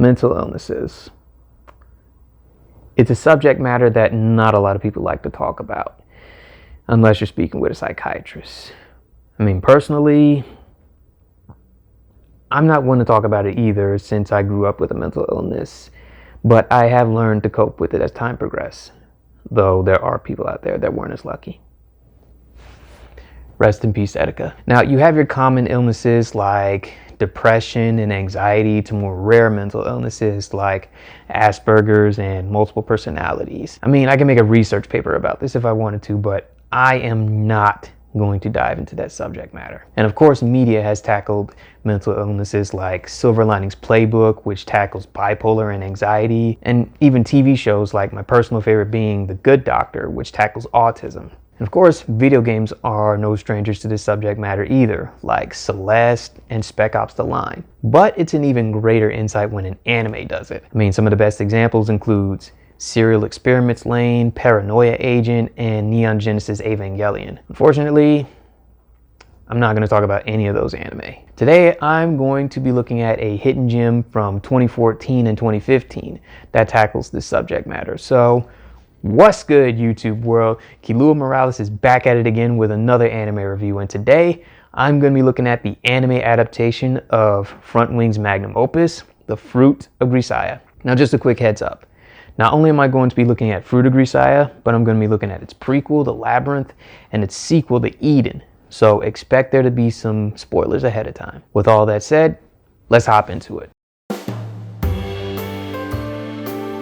mental illnesses. It's a subject matter that not a lot of people like to talk about, unless you're speaking with a psychiatrist. I mean, personally, I'm not one to talk about it either, since I grew up with a mental illness, but I have learned to cope with it as time progressed, though there are people out there that weren't as lucky. Rest in peace, Etika. Now, you have your common illnesses like depression and anxiety, to more rare mental illnesses like Asperger's and multiple personalities. I mean, I can make a research paper about this if I wanted to, but I am not going to dive into that subject matter. And of course, media has tackled mental illnesses like Silver Linings Playbook, which tackles bipolar and anxiety, and even TV shows like my personal favorite being The Good Doctor, which tackles autism. And of course, video games are no strangers to this subject matter either, like Celeste and Spec Ops: The Line. But it's an even greater insight when an anime does it. I mean, some of the best examples includes Serial Experiments Lane, Paranoia Agent, and Neon Genesis Evangelion. Unfortunately, I'm not going to talk about any of those anime. Today, I'm going to be looking at a hidden gem from 2014 and 2015 that tackles this subject matter. So, what's good, YouTube world? Kilua Morales is back at it again with another anime review, and today I'm going to be looking at the anime adaptation of Front Wing's magnum opus, The Fruit of Grisaia. Now, just a quick heads up. Not only am I going to be looking at Fruit of Grisaia, but I'm going to be looking at its prequel, The Labyrinth, and its sequel, The Eden. So expect there to be some spoilers ahead of time. With all that said, let's hop into it.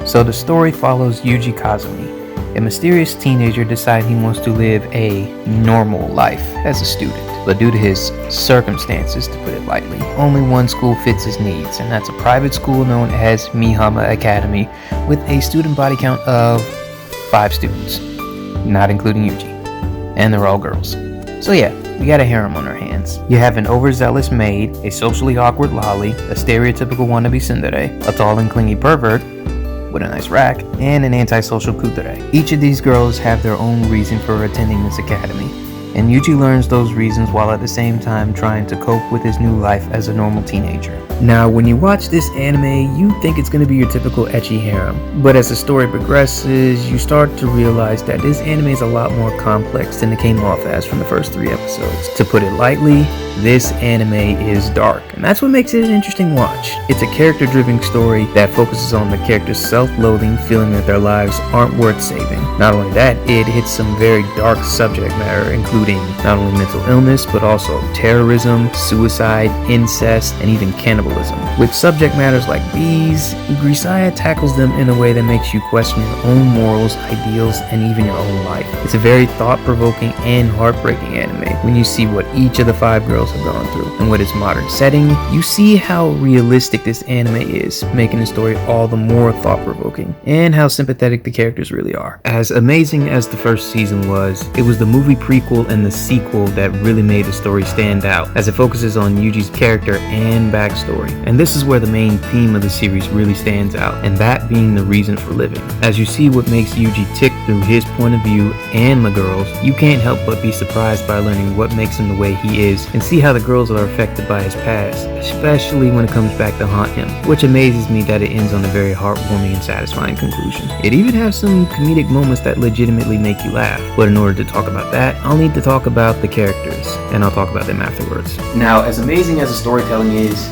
So the story follows Yuji Kazumi, a mysterious teenager deciding he wants to live a normal life as a student. But due to his circumstances, to put it lightly, only one school fits his needs, and that's a private school known as Mihama Academy with a student body count of 5 students, not including Yuji. And they're all girls. So yeah, we got a harem on our hands. You have an overzealous maid, a socially awkward lolly, a stereotypical wannabe tsundere, a tall and clingy pervert with a nice rack, and an antisocial kutere. Each of these girls have their own reason for attending this academy, and Yuji learns those reasons while at the same time trying to cope with his new life as a normal teenager. Now, when you watch this anime, you think it's going to be your typical ecchi harem, but as the story progresses, you start to realize that this anime is a lot more complex than it came off as from the first 3 episodes. To put it lightly, this anime is dark, and that's what makes it an interesting watch. It's a character-driven story that focuses on the character's self-loathing, feeling that their lives aren't worth saving. Not only that, it hits some very dark subject matter, including not only mental illness, but also terrorism, suicide, incest, and even cannibalism. With subject matters like these, Grisaia tackles them in a way that makes you question your own morals, ideals, and even your own life. It's a very thought-provoking and heartbreaking anime. When you see what each of the 5 girls have gone through, and with its modern setting, you see how realistic this anime is, making the story all the more thought-provoking, and how sympathetic the characters really are. As amazing as the first season was, it was the movie prequel and the sequel that really made the story stand out, as it focuses on Yuji's character and backstory. And this is where the main theme of the series really stands out, and that being the reason for living. As you see what makes Yuji tick through his point of view and the girls, you can't help but be surprised by learning what makes him the way he is, and see how the girls are affected by his past, especially when it comes back to haunt him, which amazes me that it ends on a very heartwarming and satisfying conclusion. It even has some comedic moments that legitimately make you laugh, but in order to talk about that, I'll need to talk about the characters, and I'll talk about them afterwards. Now, as amazing as the storytelling is,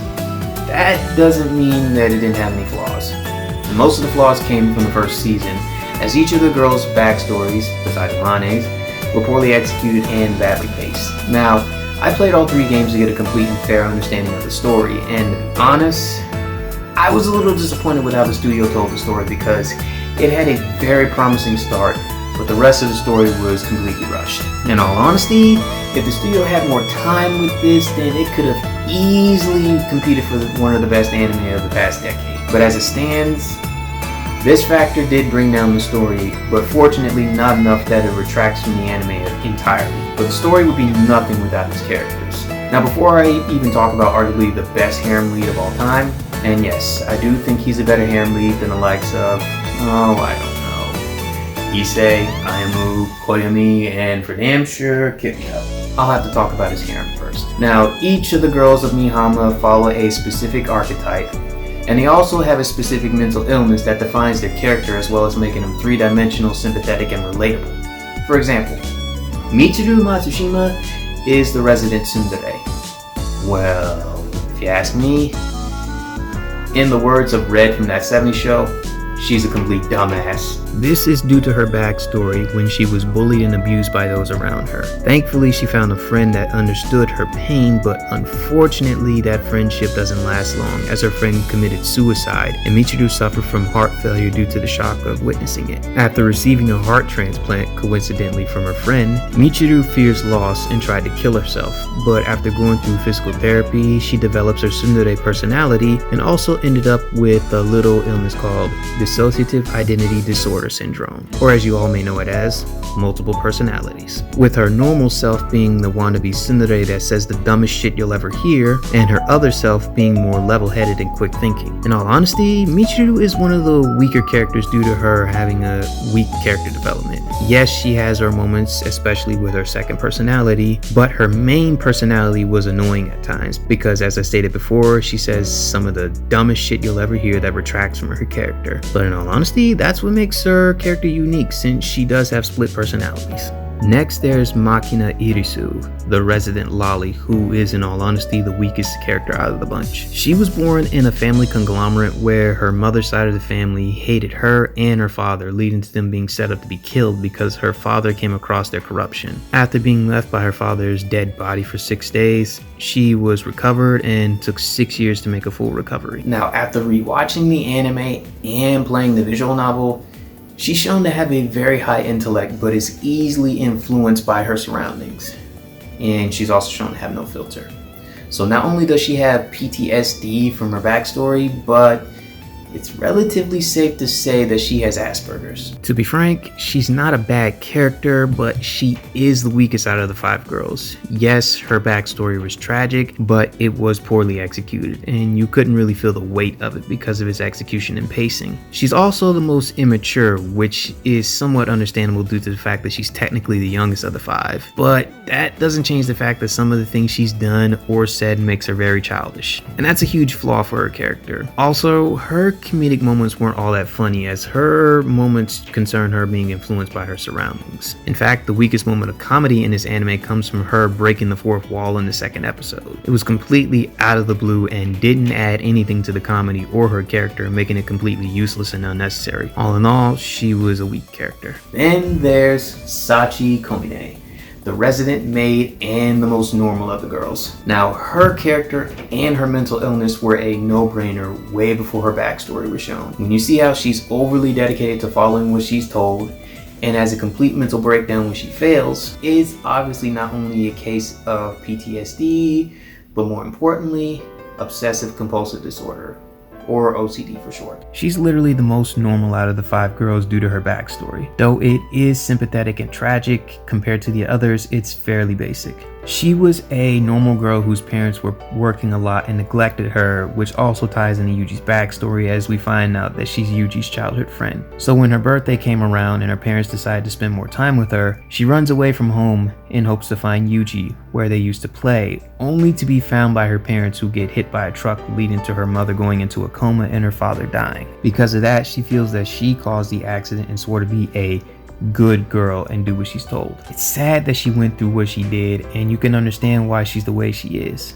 that doesn't mean that it didn't have any flaws. And most of the flaws came from the first season, as each of the girls' backstories, besides Mane's, were poorly executed and badly paced. Now, I played all 3 games to get a complete and fair understanding of the story, and to be honest, I was a little disappointed with how the studio told the story because it had a very promising start, but the rest of the story was completely rushed. In all honesty, if the studio had more time with this, then it could have easily competed for one of the best anime of the past decade. But as it stands, this factor did bring down the story, but fortunately not enough that it retracts from the anime entirely. But the story would be nothing without its characters. Now, before I even talk about arguably the best harem lead of all time, and yes, I do think he's a better harem lead than the likes of, Issei, Ayumu, Koyomi, and for damn sure, Kirito. I'll have to talk about his harem first. Now, each of the girls of Mihama follow a specific archetype, And they also have a specific mental illness that defines their character as well as making them three-dimensional, sympathetic, and relatable. For example, Michiru Matsushima is the resident tsundere. Well, if you ask me, in the words of Red from that 70s show, she's a complete dumbass. This is due to her backstory when she was bullied and abused by those around her. Thankfully, she found a friend that understood her pain, but unfortunately, that friendship doesn't last long as her friend committed suicide and Michiru suffered from heart failure due to the shock of witnessing it. After receiving a heart transplant, coincidentally from her friend, Michiru fears loss and tried to kill herself, but after going through physical therapy, she develops her tsundere personality and also ended up with a little illness called dissociative identity disorder syndrome, or as you all may know it as, multiple personalities. With her normal self being the wannabe tsundere that says the dumbest shit you'll ever hear, and her other self being more level-headed and quick thinking. In all honesty, Michiru is one of the weaker characters due to her having a weak character development. Yes, she has her moments, especially with her second personality, but her main personality was annoying at times because, as I stated before, she says some of the dumbest shit you'll ever hear that retracts from her character. But in all honesty, that's what makes her character unique, since she does have split personalities. Next, there's Makina Irisu, the resident lolly, who is in all honesty the weakest character out of the bunch. She was born in a family conglomerate where her mother's side of the family hated her and her father, leading to them being set up to be killed because her father came across their corruption. After being left by her father's dead body for 6 days, she was recovered and took 6 years to make a full recovery. Now, after rewatching the anime and playing the visual novel, she's shown to have a very high intellect, but is easily influenced by her surroundings. And she's also shown to have no filter. So not only does she have PTSD from her backstory, but it's relatively safe to say that she has Asperger's. To be frank, she's not a bad character, but she is the weakest out of the 5 girls. Yes, her backstory was tragic, but it was poorly executed, and you couldn't really feel the weight of it because of its execution and pacing. She's also the most immature, which is somewhat understandable due to the fact that she's technically the youngest of the 5. But that doesn't change the fact that some of the things she's done or said makes her very childish. And that's a huge flaw for her character. Also, her comedic moments weren't all that funny, as her moments concern her being influenced by her surroundings. In fact, the weakest moment of comedy in this anime comes from her breaking the fourth wall in the second episode. It was completely out of the blue and didn't add anything to the comedy or her character, making it completely useless and unnecessary. All in all, she was a weak character. Then there's Sachi Komine, the resident maid and the most normal of the girls. Now, her character and her mental illness were a no-brainer way before her backstory was shown. When you see how she's overly dedicated to following what she's told and has a complete mental breakdown when she fails, it's obviously not only a case of PTSD, but more importantly, obsessive compulsive disorder, or OCD for short. She's literally the most normal out of the 5 girls due to her backstory. Though it is sympathetic and tragic, compared to the others, it's fairly basic. She was a normal girl whose parents were working a lot and neglected her, which also ties into Yuji's backstory as we find out that she's Yuji's childhood friend. So when her birthday came around and her parents decided to spend more time with her, she runs away from home in hopes to find Yuji, where they used to play, only to be found by her parents who get hit by a truck, leading to her mother going into a coma and her father dying. Because of that, she feels that she caused the accident and swore to be a good girl and do what she's told. It's sad that she went through what she did, and you can understand why she's the way she is.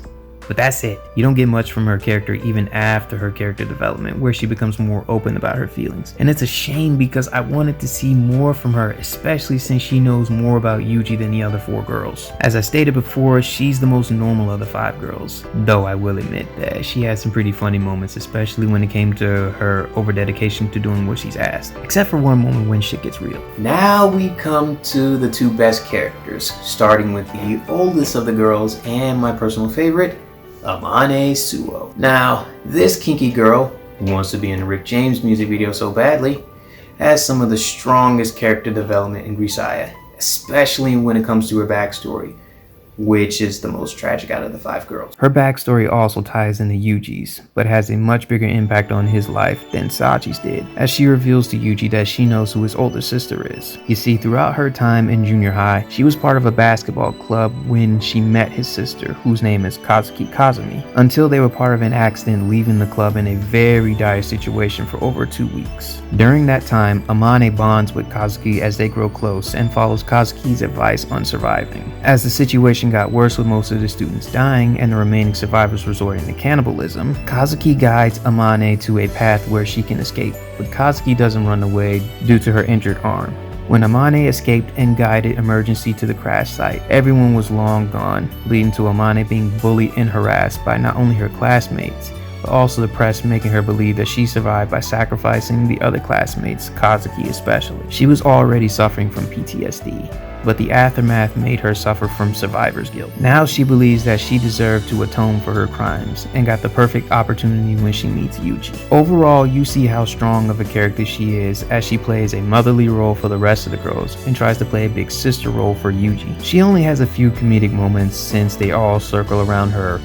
But that's it. You don't get much from her character even after her character development, where she becomes more open about her feelings. And it's a shame because I wanted to see more from her, especially since she knows more about Yuji than the other 4 girls. As I stated before, she's the most normal of the 5 girls, though I will admit that she had some pretty funny moments, especially when it came to her over-dedication to doing what she's asked. Except for one moment when shit gets real. Now we come to the 2 best characters, starting with the oldest of the girls and my personal favorite, Amane Suo. Now, this kinky girl, who wants to be in a Rick James music video so badly, has some of the strongest character development in Grisaia, especially when it comes to her backstory, which is the most tragic out of the 5 girls. Her backstory also ties into Yuji's, but has a much bigger impact on his life than Sachi's did, as she reveals to Yuji that she knows who his older sister is. You see, throughout her time in junior high, she was part of a basketball club when she met his sister, whose name is Sachi Komine, until they were part of an accident, leaving the club in a very dire situation for over 2 weeks. During that time, Amane bonds with Kazuki as they grow close and follows Kazuki's advice on surviving. As the situation got worse with most of the students dying and the remaining survivors resorting to cannibalism, Kazuki guides Amane to a path where she can escape, but Kazuki doesn't run away due to her injured arm. When Amane escaped and guided emergency to the crash site, everyone was long gone, leading to Amane being bullied and harassed by not only her classmates, but also the press, making her believe that she survived by sacrificing the other classmates, Kazuki especially. She was already suffering from PTSD, but the aftermath made her suffer from survivor's guilt. Now she believes that she deserved to atone for her crimes, and got the perfect opportunity when she meets Yuji. Overall, you see how strong of a character she is, as she plays a motherly role for the rest of the girls, and tries to play a big sister role for Yuji. She only has a few comedic moments since they all circle around her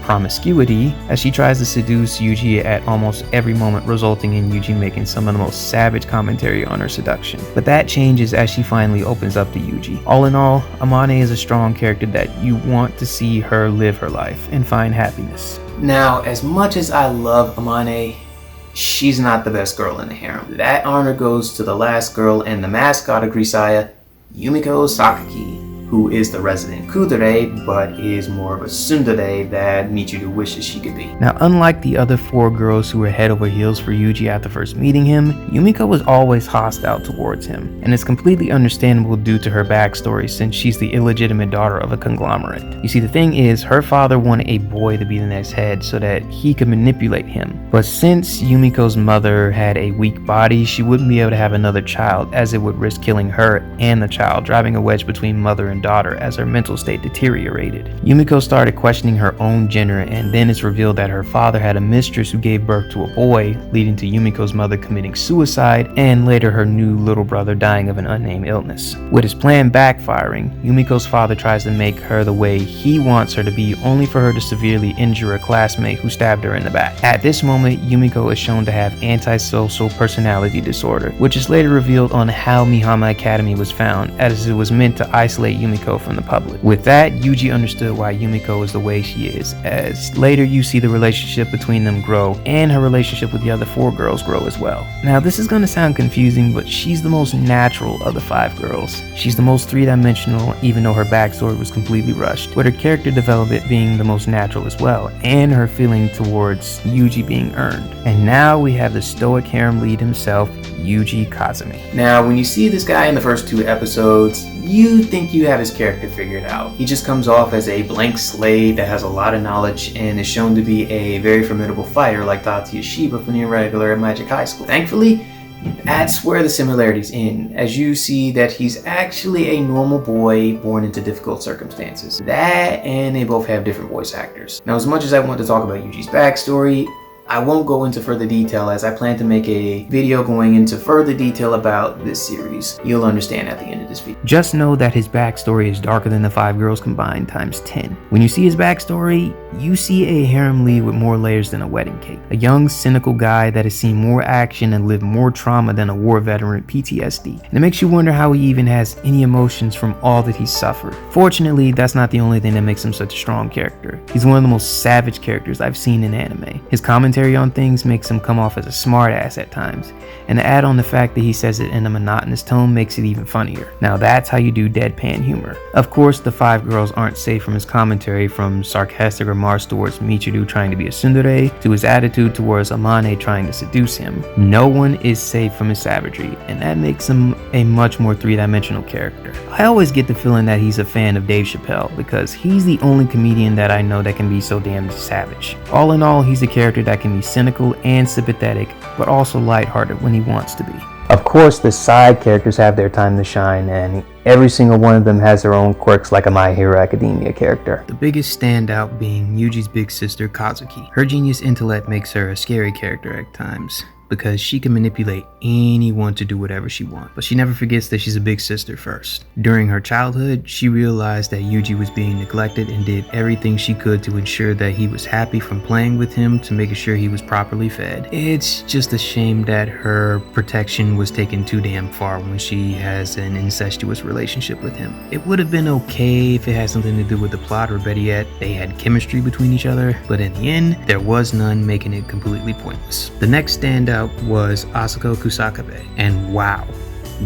promiscuity, as she tries to seduce Yuji at almost every moment, resulting in Yuji making some of the most savage commentary on her seduction. But that changes as she finally opens up to Yuji. All in all, Amane is a strong character that you want to see her live her life and find happiness. Now, as much as I love Amane, she's not the best girl in the harem. That honor goes to the last girl and the mascot of Grisaia, Yumiko Sakaki, who is the resident kudere, but is more of a tsundere that Michiru wishes she could be. Now, unlike the other 4 girls who were head over heels for Yuji after first meeting him, Yumiko was always hostile towards him, and it's completely understandable due to her backstory, since she's the illegitimate daughter of a conglomerate. You see, the thing is, her father wanted a boy to be the next head so that he could manipulate him, but since Yumiko's mother had a weak body, she wouldn't be able to have another child, as it would risk killing her and the child, driving a wedge between mother and daughter as her mental state deteriorated. Yumiko started questioning her own gender, and then it's revealed that her father had a mistress who gave birth to a boy, leading to Yumiko's mother committing suicide, and later her new little brother dying of an unnamed illness. With his plan backfiring, Yumiko's father tries to make her the way he wants her to be, only for her to severely injure a classmate who stabbed her in the back. At this moment, Yumiko is shown to have antisocial personality disorder, which is later revealed on how Mihama Academy was found, as it was meant to isolate Yumiko from the public. With that, Yuji understood why Yumiko is the way she is, as later you see the relationship between them grow, and her relationship with the other 4 girls grow as well. Now, this is going to sound confusing, but she's the most natural of the 5 girls. She's the most 3-dimensional, even though her backstory was completely rushed, with her character development being the most natural as well, and her feeling towards Yuji being earned. And now we have the stoic harem lead himself, Yuji Kazumi. Now, when you see this guy in the first 2 episodes, you think you have his character figured out. He just comes off as a blank slate that has a lot of knowledge and is shown to be a very formidable fighter like Tatsuya Shiba from the irregular Magic High School. Thankfully, that's where the similarities end, as you see that he's actually a normal boy born into difficult circumstances. That, and they both have different voice actors. Now, as much as I want to talk about Yuji's backstory, I won't go into further detail, as I plan to make a video going into further detail about this series. You'll understand at the end of this video. Just know that his backstory is darker than the 5 girls combined times 10. When you see his backstory, you see a harem lead with more layers than a wedding cake. A young, cynical guy that has seen more action and lived more trauma than a war veteran with PTSD. And it makes you wonder how he even has any emotions from all that he's suffered. Fortunately, that's not the only thing that makes him such a strong character. He's one of the most savage characters I've seen in anime. His commentary on things makes him come off as a smartass at times, and to add on the fact that he says it in a monotonous tone makes it even funnier. Now that's how you do deadpan humor. Of course, the 5 girls aren't safe from his commentary, from sarcastic remarks towards Michiru trying to be a tsundere, to his attitude towards Amane trying to seduce him. No one is safe from his savagery, and that makes him a much more 3-dimensional character. I always get the feeling that he's a fan of Dave Chappelle, because he's the only comedian that I know that can be so damn savage. All in all, he's a character that can be cynical and sympathetic, but also lighthearted when he wants to be. Of course, the side characters have their time to shine, and every single one of them has their own quirks, like a My Hero Academia character. The biggest standout being Yuji's big sister, Kazuki. Her genius intellect makes her a scary character at times. because she can manipulate anyone to do whatever she wants. But she never forgets that she's a big sister first. During her childhood, she realized that Yuji was being neglected and did everything she could to ensure that he was happy, from playing with him to making sure he was properly fed. It's just a shame that her protection was taken too damn far when she has an incestuous relationship with him. It would have been okay if it had something to do with the plot, or better yet, they had chemistry between each other, but in the end, there was none, making it completely pointless. The next standout was Asako Kusakabe, and wow,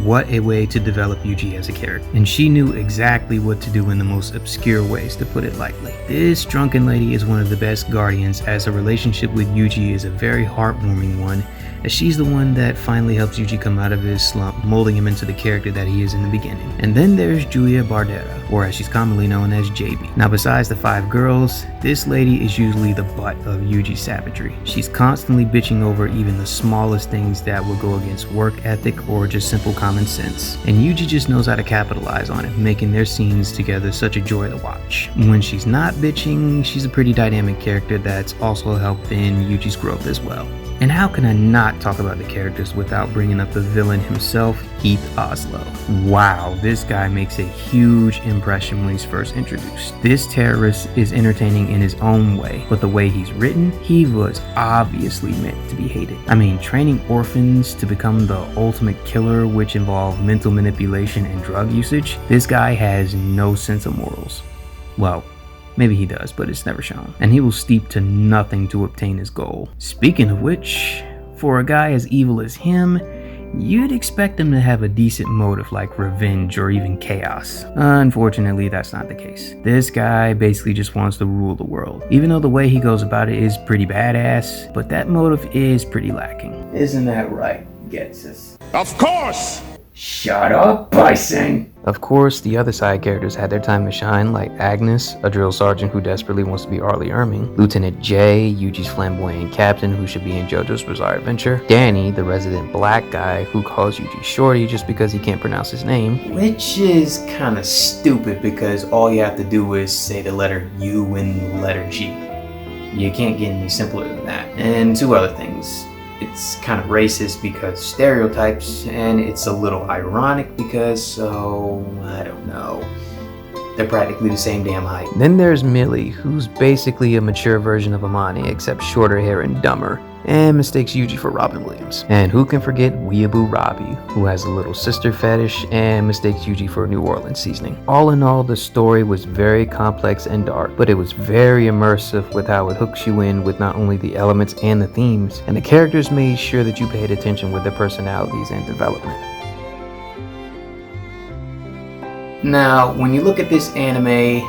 what a way to develop Yuji as a character. And she knew exactly what to do in the most obscure ways, to put it lightly. This drunken lady is one of the best guardians, as her relationship with Yuji is a very heartwarming one, as she's the one that finally helps Yuji come out of his slump, molding him into the character that he is in the beginning. And then there's Julia Bardera, or as she's commonly known as JB. Now, besides the 5 girls, this lady is usually the butt of Yuji's savagery. She's constantly bitching over even the smallest things that will go against work ethic or just simple common sense. And Yuji just knows how to capitalize on it, making their scenes together such a joy to watch. When she's not bitching, she's a pretty dynamic character that's also helping Yuji's growth as well. And how can I not talk about the characters without bringing up the villain himself, Heath Oslo. Wow, this guy makes a huge impression when he's first introduced. This terrorist is entertaining in his own way, but the way he's written, he was obviously meant to be hated. I mean, training orphans to become the ultimate killer, which involved mental manipulation and drug usage, this guy has no sense of morals. Well, maybe he does, but it's never shown. And he will stoop to nothing to obtain his goal. Speaking of which, for a guy as evil as him, you'd expect him to have a decent motive like revenge or even chaos. Unfortunately, that's not the case. This guy basically just wants to rule the world. Even though the way he goes about it is pretty badass, but that motive is pretty lacking. Isn't that right, Getsus? Of course! Shut up, Bison! Of course, the other side characters had their time to shine, like Agnes, a drill sergeant who desperately wants to be Arlie Erming, Lieutenant Jay, Yuji's flamboyant captain who should be in JoJo's Bizarre Adventure, Danny, the resident black guy who calls Yuji Shorty just because he can't pronounce his name, which is kinda stupid because all you have to do is say the letter U and the letter G. You can't get any simpler than that. And 2 other things. It's kind of racist because stereotypes, and it's a little ironic because, so, I don't know, they're practically the same damn height. Then there's Millie, who's basically a mature version of Amani, except shorter hair and dumber, and mistakes Yuji for Robin Williams. And who can forget Weeaboo Robbie, who has a little sister fetish and mistakes Yuji for New Orleans seasoning. All in all, the story was very complex and dark, but it was very immersive with how it hooks you in with not only the elements and the themes, and the characters made sure that you paid attention with their personalities and development. Now, when you look at this anime,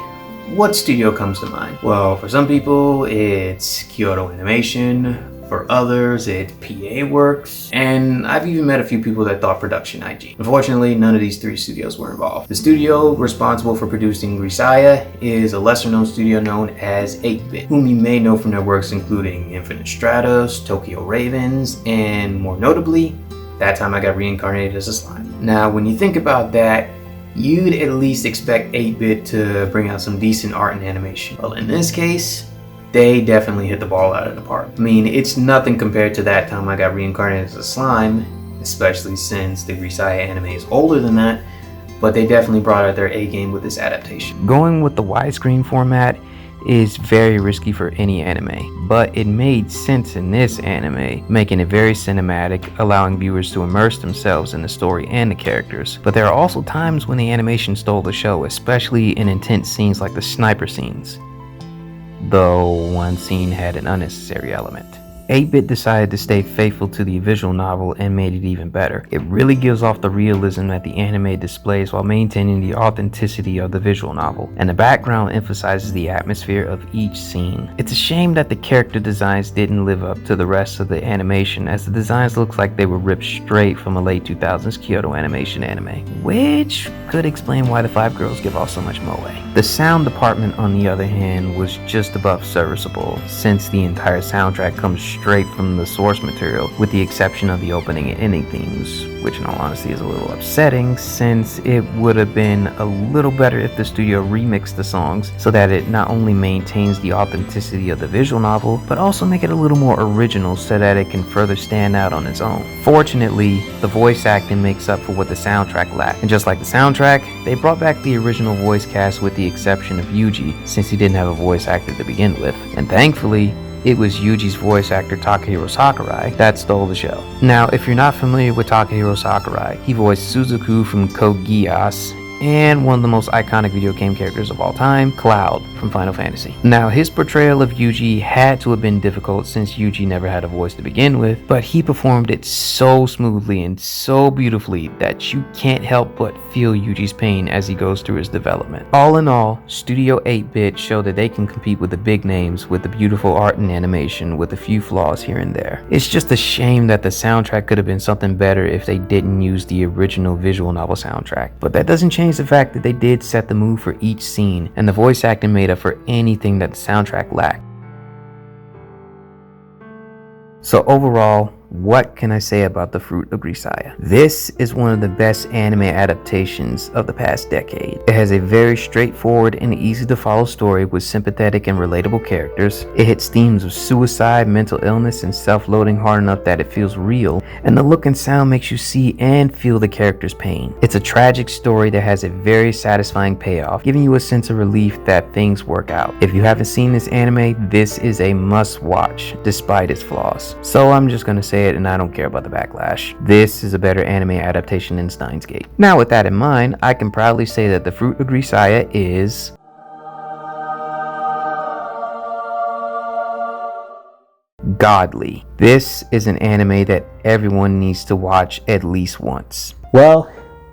what studio comes to mind? Well, for some people, it's Kyoto Animation. For others, it's PA Works, and I've even met a few people that thought Production IG. Unfortunately, none of these 3 studios were involved. The studio responsible for producing Grisaia is a lesser-known studio known as 8-Bit, whom you may know from their works including Infinite Stratos, Tokyo Ravens, and more notably, That Time I Got Reincarnated as a Slime. Now, when you think about that, you'd at least expect 8-Bit to bring out some decent art and animation. Well, in this case, they definitely hit the ball out of the park. I mean, it's nothing compared to That Time I Got Reincarnated as a Slime, especially since the Grisaia anime is older than that, but they definitely brought out their A game with this adaptation. Going with the widescreen format is very risky for any anime, but it made sense in this anime, making it very cinematic, allowing viewers to immerse themselves in the story and the characters. But there are also times when the animation stole the show, especially in intense scenes like the sniper scenes, though one scene had an unnecessary element. 8-Bit decided to stay faithful to the visual novel and made it even better. It really gives off the realism that the anime displays while maintaining the authenticity of the visual novel, and the background emphasizes the atmosphere of each scene. It's a shame that the character designs didn't live up to the rest of the animation, as the designs look like they were ripped straight from a late 2000s Kyoto Animation anime, which could explain why the 5 girls give off so much moe. The sound department, on the other hand, was just above serviceable, since the entire soundtrack comes straight from the source material, with the exception of the opening and ending themes, which in all honesty is a little upsetting since it would have been a little better if the studio remixed the songs so that it not only maintains the authenticity of the visual novel, but also make it a little more original so that it can further stand out on its own. Fortunately, the voice acting makes up for what the soundtrack lacked, and just like the soundtrack, they brought back the original voice cast with the exception of Yuji, since he didn't have a voice actor to begin with, and thankfully, it was Yuji's voice actor Takahiro Sakurai that stole the show. Now, if you're not familiar with Takahiro Sakurai, he voiced Suzuku from Code Geass and one of the most iconic video game characters of all time, Cloud from Final Fantasy. Now, his portrayal of Yuji had to have been difficult since Yuji never had a voice to begin with, but he performed it so smoothly and so beautifully that you can't help but feel Yuji's pain as he goes through his development. All in all, Studio 8-Bit showed that they can compete with the big names with the beautiful art and animation with a few flaws here and there. It's just a shame that the soundtrack could have been something better if they didn't use the original visual novel soundtrack, but that doesn't change the fact that they did set the mood for each scene, and the voice acting made up for anything that the soundtrack lacked. So overall, what can I say about the Fruit of Grisaia? This is one of the best anime adaptations of the past decade. It has a very straightforward and easy to follow story with sympathetic and relatable characters. It hits themes of suicide, mental illness, and self-loathing hard enough that it feels real, and the look and sound makes you see and feel the character's pain. It's a tragic story that has a very satisfying payoff, giving you a sense of relief that things work out. If you haven't seen this anime, this is a must watch despite its flaws. So I'm just gonna say it, and I don't care about the backlash. This is a better anime adaptation than Steins Gate. Now, with that in mind, I can proudly say that the Fruit of Grisaia is godly. This is an anime that everyone needs to watch at least once. Well,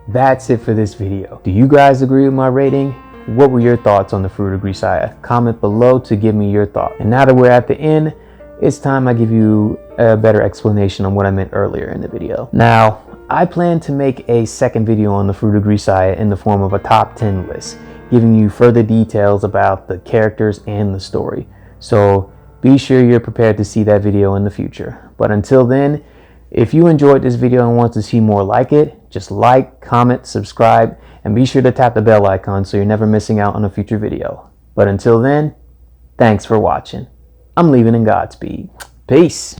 that's it for this video. Do you guys agree with my rating? What were your thoughts on the Fruit of Grisaia? Comment below to give me your thought. And now that we're at the end, it's time I give you a better explanation on what I meant earlier in the video. Now, I plan to make a second video on the Fruit of Grisaia in the form of a top 10 list, giving you further details about the characters and the story. So be sure you're prepared to see that video in the future. But until then, if you enjoyed this video and want to see more like it, just like, comment, subscribe, and be sure to tap the bell icon so you're never missing out on a future video. But until then, thanks for watching. I'm leaving in Godspeed. Peace.